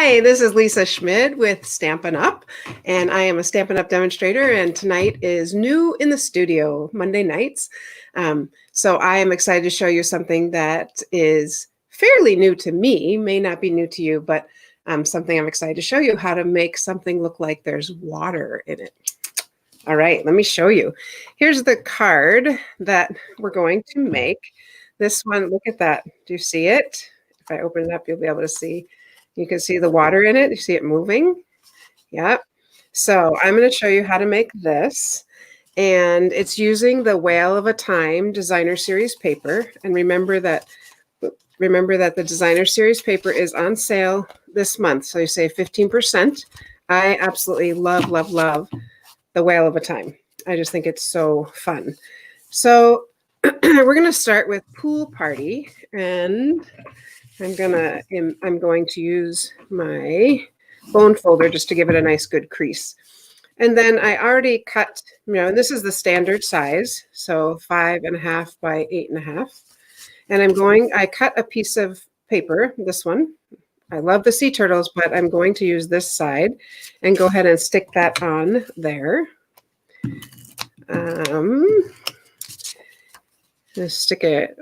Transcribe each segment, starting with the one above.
Hi, this is Lisa Schmid with Stampin' Up, and I am a Stampin' Up demonstrator, and tonight is new in the studio, Monday nights. So I am excited to show you something that is fairly new to me, may not be new to you, but something I'm excited to show you, how to make something look like there's water in it. All right, let me show you. Here's the card that we're going to make. This one, look at that. Do you see it? If I open it up, you'll be able to see. You can see the water in it. You see it moving? Yep. So I'm going to show you how to make this. And it's using the Whale of a Time Designer Series paper. And remember that the Designer Series paper is on sale this month. So you save 15%. I absolutely love, love, love the Whale of a Time. I just think it's so fun. So we're going to start with Pool Party, and I'm going to use my bone folder just to give it a nice good crease. And then I already cut, and this is the standard size, so 5.5 by 8.5. And I cut a piece of paper, this one. I love the sea turtles, but I'm going to use this side and go ahead and stick that on there. Just stick it,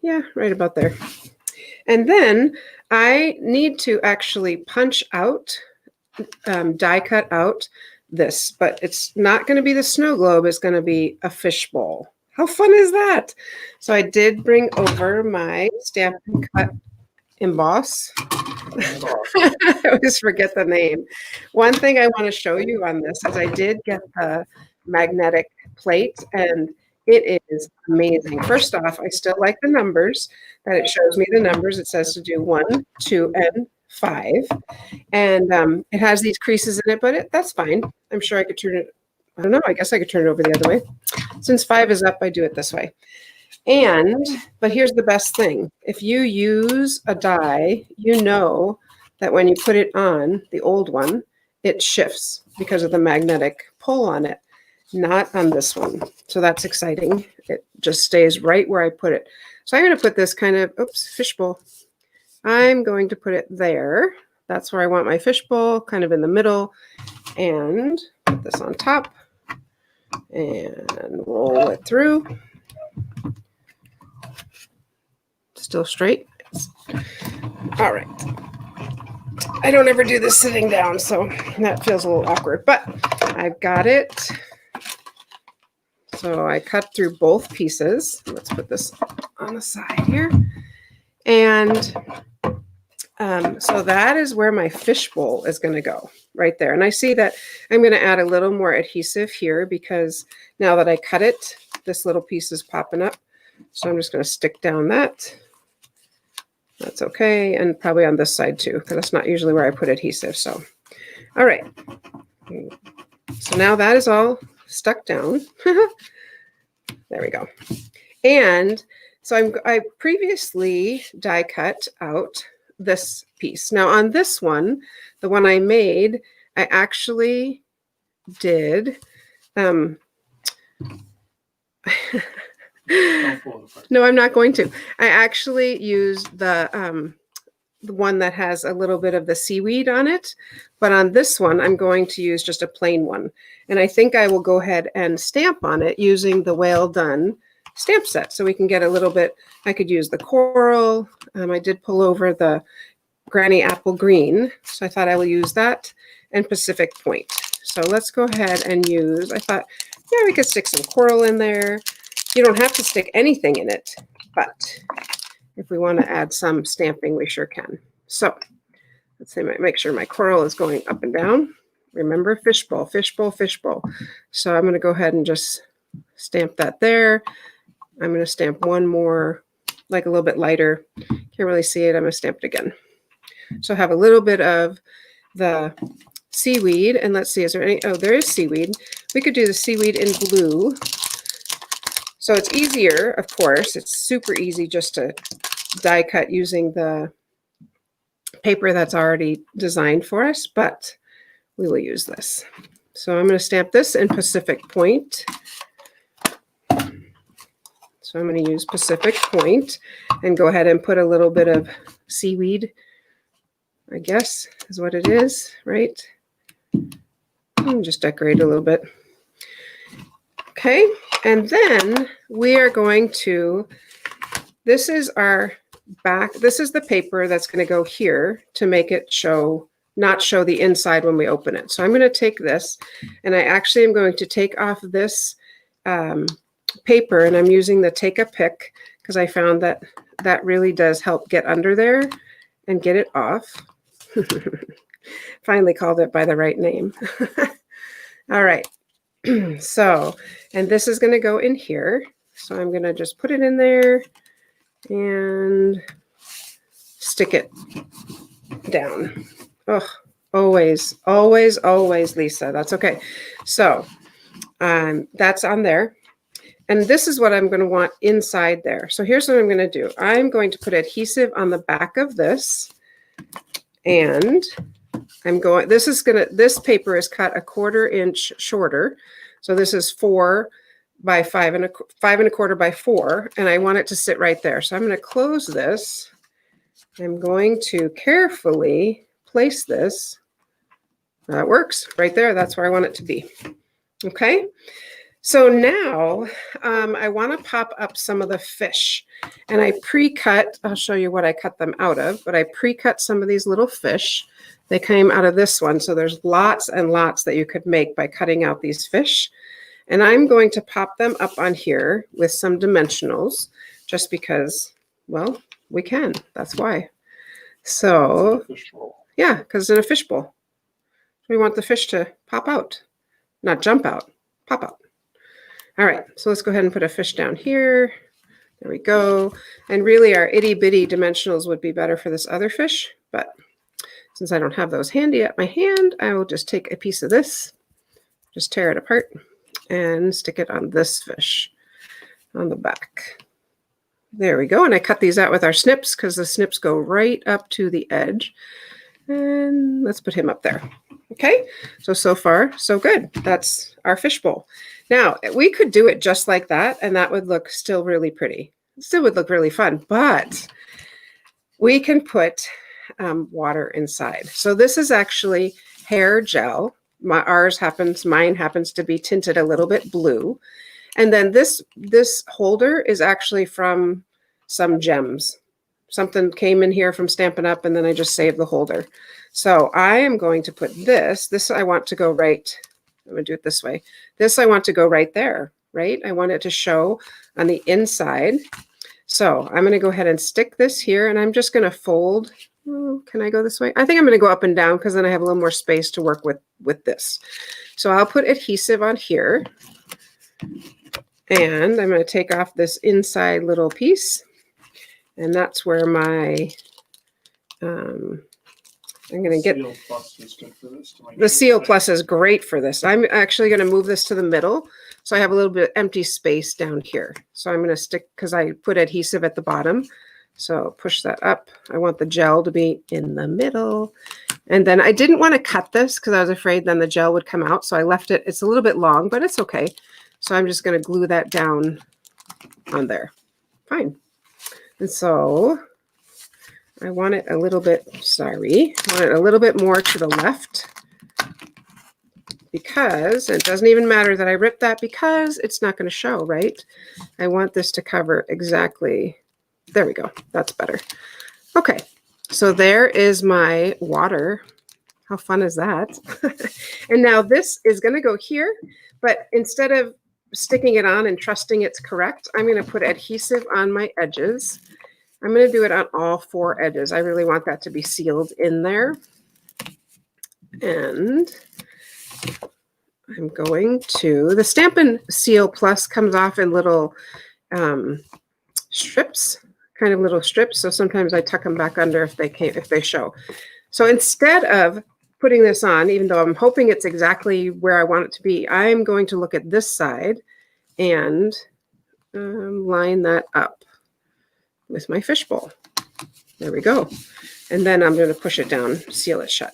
yeah, right about there. And then I need to actually punch out, die cut out this, but it's not going to be the snow globe. It's going to be a fishbowl. How fun is that? So I did bring over my Stampin' Cut emboss. I always forget the name. One thing I want to show you on this is I did get the magnetic plate, and it is amazing. First off, I still like the numbers, that it shows me the numbers. It says to do 1, 2, and 5. And it has these creases in it, but that's fine. I'm sure I could turn it, I don't know, I guess I could turn it over the other way. Since 5 is up, I do it this way. But here's the best thing. If you use a die, you know that when you put it on, the old one, it shifts because of the magnetic pull on it. Not on this one. So that's exciting. It just stays right where I put it. So I'm going to put this kind of, fishbowl. I'm going to put it there. That's where I want my fishbowl, kind of in the middle. And put this on top and roll it through. Still straight. All right. I don't ever do this sitting down, so that feels a little awkward, but I've got it. So I cut through both pieces. Let's put this on the side here. And so that is where my fishbowl is going to go, right there. And I see that I'm going to add a little more adhesive here because now that I cut it, this little piece is popping up. So I'm just going to stick down that. That's okay. And probably on this side too, because that's not usually where I put adhesive. So, all right. So now that is all stuck down. There we go. And so I previously die cut out this piece. Now on this one, the one I made, I actually did no, I'm not going to. I actually used the one that has a little bit of the seaweed on it, but on this one, I'm going to use just a plain one. And I think I will go ahead and stamp on it using the Whale Done stamp set. So we can get a little bit, I could use the coral. I did pull over the Granny Apple Green. So I thought I will use that, and Pacific Point. So let's go ahead and use, I thought, yeah, we could stick some coral in there. You don't have to stick anything in it, but if we want to add some stamping, we sure can. So let's say make sure my coral is going up and down. Remember, fishbowl, fishbowl, fishbowl. So I'm going to go ahead and just stamp that there. I'm going to stamp one more, like a little bit lighter. Can't really see it. I'm going to stamp it again. So I have a little bit of the seaweed. And let's see, is there any? Oh, there is seaweed. We could do the seaweed in blue. So it's easier, of course. It's super easy just to die cut using the paper that's already designed for us, but we will use this. So I'm going to stamp this in Pacific Point. So I'm going to use Pacific Point and go ahead and put a little bit of seaweed I guess is what it is, right? Just decorate a little bit. Okay, and then we are going to, this is our back, this is the paper that's going to go here to make it show, not show the inside when we open it. So I'm going to take this, and I actually am going to take off this paper, and I'm using the Take a Pick because I found that that really does help get under there and get it off. Finally called it by the right name. All right. So, and this is going to go in here. So I'm going to just put it in there and stick it down. Oh, always, always, always, Lisa. That's okay. So that's on there. And this is what I'm going to want inside there. So here's what I'm going to do. I'm going to put adhesive on the back of this. And I'm going, this paper is cut 1/4 inch shorter. So this is 4 by 5 1/4 by 4. And I want it to sit right there. So I'm going to close this. I'm going to carefully place this. That works right there. That's where I want it to be. Okay. So now I want to pop up some of the fish, and I pre-cut, I'll show you what I cut them out of, but I pre-cut some of these little fish. They came out of this one. So there's lots and lots that you could make by cutting out these fish. And I'm going to pop them up on here with some dimensionals just because, well, we can. That's why. So yeah, because in a fishbowl, we want the fish to pop out, not jump out, pop out. All right, so let's go ahead and put a fish down here. There we go. And really our itty bitty dimensionals would be better for this other fish, but since I don't have those handy at my hand, I will just take a piece of this, just tear it apart and stick it on this fish on the back. There we go. And I cut these out with our snips because the snips go right up to the edge. And let's put him up there. Okay, so far, so good. That's our fishbowl. Now, we could do it just like that, and that would look still really pretty. It still would look really fun, but we can put water inside. So this is actually hair gel. Mine happens to be tinted a little bit blue. And then this holder is actually from some gems. Something came in here from Stampin' Up, and then I just saved the holder. So I am going to put this I want to go right, I'm going to do it this way. This I want to go right there, right? I want it to show on the inside. So I'm going to go ahead and stick this here, and I'm just going to fold. Oh, can I go this way? I think I'm going to go up and down because then I have a little more space to work with this. So I'll put adhesive on here, and I'm going to take off this inside little piece. And that's where my, I'm going to get, Seal Plus is good for this. The Seal Plus is great for this. I'm actually going to move this to the middle. So I have a little bit of empty space down here. So I'm going to stick, because I put adhesive at the bottom. So push that up. I want the gel to be in the middle. And then I didn't want to cut this because I was afraid then the gel would come out. So I left it, it's a little bit long, but it's okay. So I'm just going to glue that down on there. Fine. And so I want it a little bit, I want it a little bit more to the left because it doesn't even matter that I ripped that because it's not going to show, right? I want this to cover exactly, there we go. That's better. Okay, so there is my water. How fun is that? And now this is going to go here, but instead of sticking it on and trusting it's correct, I'm going to put adhesive on my edges. I'm going to do it on all 4 edges. I really want that to be sealed in there. And I'm going to, the Stampin' Seal Plus comes off in little strips, kind of little strips. So sometimes I tuck them back under if they show. So instead of putting this on, even though I'm hoping it's exactly where I want it to be, I'm going to look at this side and line that up with my fishbowl. There we go. And then I'm going to push it down, seal it shut.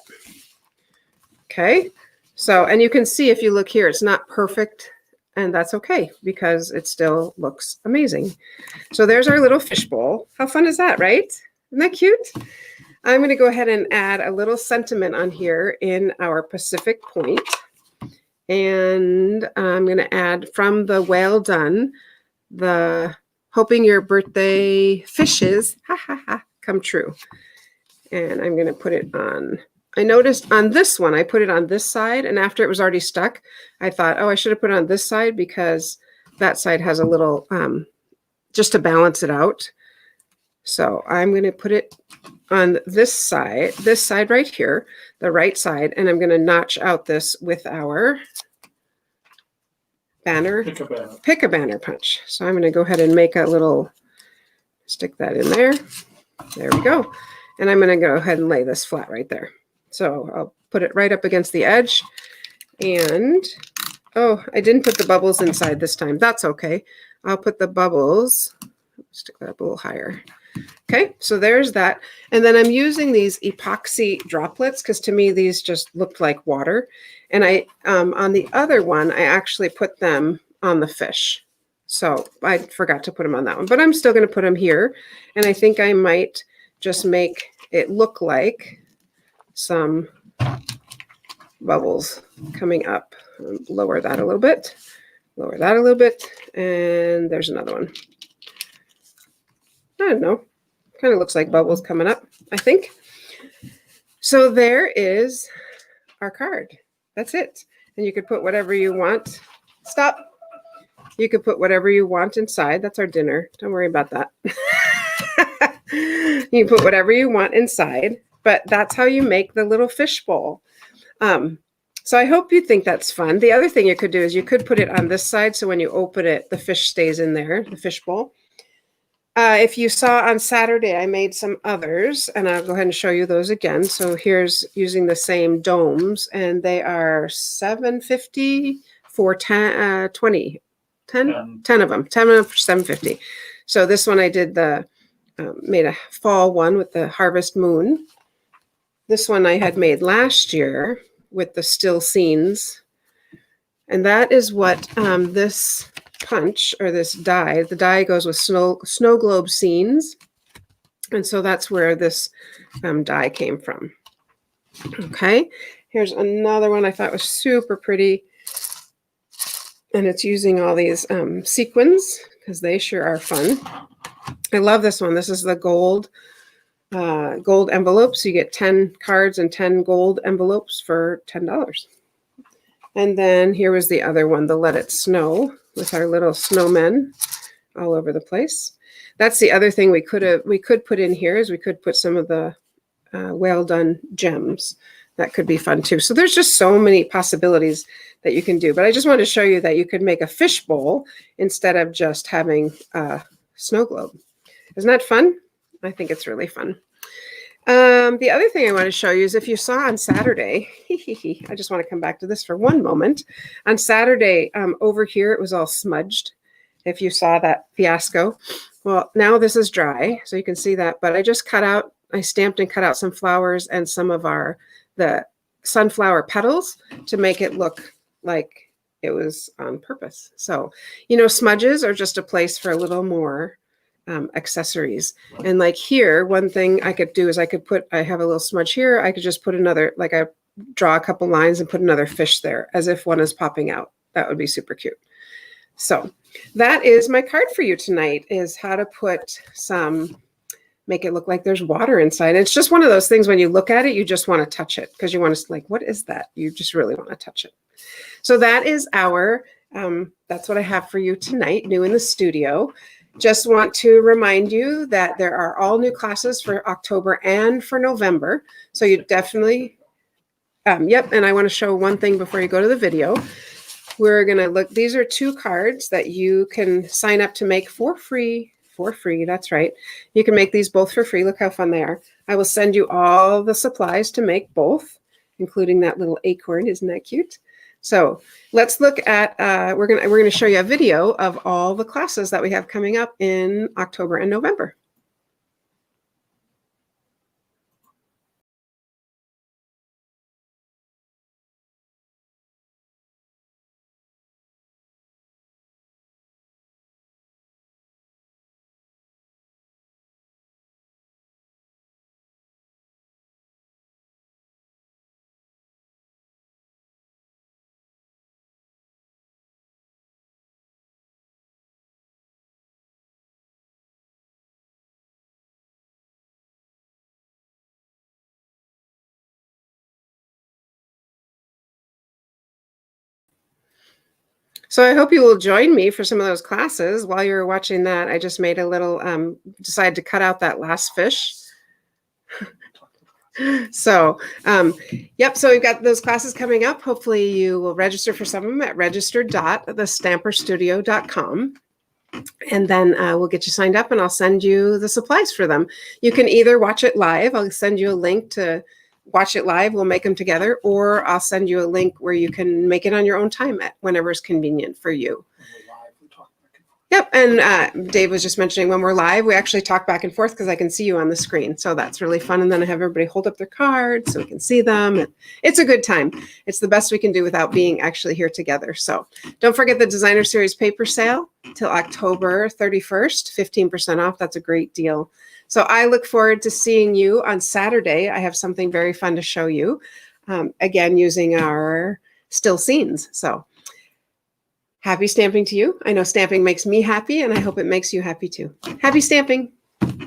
Okay. So, and you can see if you look here, it's not perfect, and that's okay because it still looks amazing. So there's our little fishbowl. How fun is that, right? Isn't that cute? I'm going to go ahead and add a little sentiment on here in our Pacific Point. And I'm going to add from the Well Done, the hoping your birthday fishes come true. And I'm going to put it on. I noticed on this one, I put it on this side, and after it was already stuck, I thought, oh, I should have put it on this side because that side has a little, just to balance it out. So I'm going to put it on this side right here, the right side, and I'm going to notch out this with our banner, pick a banner punch. So I'm going to go ahead and make a little, stick that in there. There we go. And I'm going to go ahead and lay this flat right there. So I'll put it right up against the edge. And, oh, I didn't put the bubbles inside this time. That's okay. I'll put the bubbles, stick that up a little higher. Okay, so there's that. And then I'm using these epoxy droplets because to me these just looked like water. And I on the other one, I actually put them on the fish. So I forgot to put them on that one, but I'm still going to put them here. And I think I might just make it look like some bubbles coming up. Lower that a little bit, lower that a little bit. And there's another one. I don't know. Kind of looks like bubbles coming up, I think. So there is our card. That's it. And you could put whatever you want. Stop. You could put whatever you want inside. That's our dinner. Don't worry about that. You can put whatever you want inside, but that's how you make the little fish bowl. So I hope you think that's fun. The other thing you could do is you could put it on this side. So when you open it, the fish stays in there, the fish bowl. If you saw on Saturday, I made some others, and I'll go ahead and show you those again. So here's using the same domes, and they are $7.50 for 10 of them, 10 of them for $7.50. So this one I did made a fall one with the harvest moon. This one I had made last year with the still scenes, and that is what this punch or this die, the die goes with snow globe scenes, and so that's where this die came from. Okay, here's another one I thought was super pretty, and it's using all these sequins because they sure are fun. I love this one. This is the gold envelopes. You get 10 cards and 10 gold envelopes for $10. And then here was the other one, the Let It Snow, with our little snowmen all over the place. That's the other thing we could put in here is we could put some of the Well Done gems. That could be fun too. So there's just so many possibilities that you can do. But I just wanted to show you that you could make a fish bowl instead of just having a snow globe. Isn't that fun? I think it's really fun. The other thing I want to show you is if you saw on Saturday, I just want to come back to this for one moment. On Saturday, over here, it was all smudged. If you saw that fiasco, well, now this is dry, so you can see that. But I just I stamped and cut out some flowers and some of the sunflower petals to make it look like it was on purpose. So, smudges are just a place for a little more accessories. And like here, one thing I could do is I have a little smudge here. I could just put another, like I draw a couple lines and put another fish there as if one is popping out. That would be super cute. So that is my card for you tonight, is how to make it look like there's water inside. It's just one of those things when you look at it, you just want to touch it because you want to what is that? You just really want to touch it. So that is that's what I have for you tonight, new in the studio. Just want to remind you that there are all new classes for October and for November. So you definitely, yep. And I want to show one thing before you go to the video. We're going to look, these are 2 cards that you can sign up to make for free. For free, that's right. You can make these both for free. Look how fun they are. I will send you all the supplies to make both, including that little acorn. Isn't that cute? So let's look at, we're going to show you a video of all the classes that we have coming up in October and November. So I hope you will join me for some of those classes. While you're watching that, I just made a little, decided to cut out that last fish. So, yep, so we've got those classes coming up. Hopefully you will register for some of them at register.thestamperstudio.com. And then we'll get you signed up and I'll send you the supplies for them. You can either watch it live. I'll send you a link to watch it live. We'll make them together, or I'll send you a link where you can make it on your own time at whenever it's convenient for you. Yep, and Dave was just mentioning when we're live, we actually talk back and forth because I can see you on the screen. So that's really fun. And then I have everybody hold up their cards so we can see them. And it's a good time. It's the best we can do without being actually here together. So don't forget the Designer Series paper sale till October 31st, 15% off. That's a great deal. So I look forward to seeing you on Saturday. I have something very fun to show you, again, using our still scenes. So happy stamping to you. I know stamping makes me happy, and I hope it makes you happy too. Happy stamping.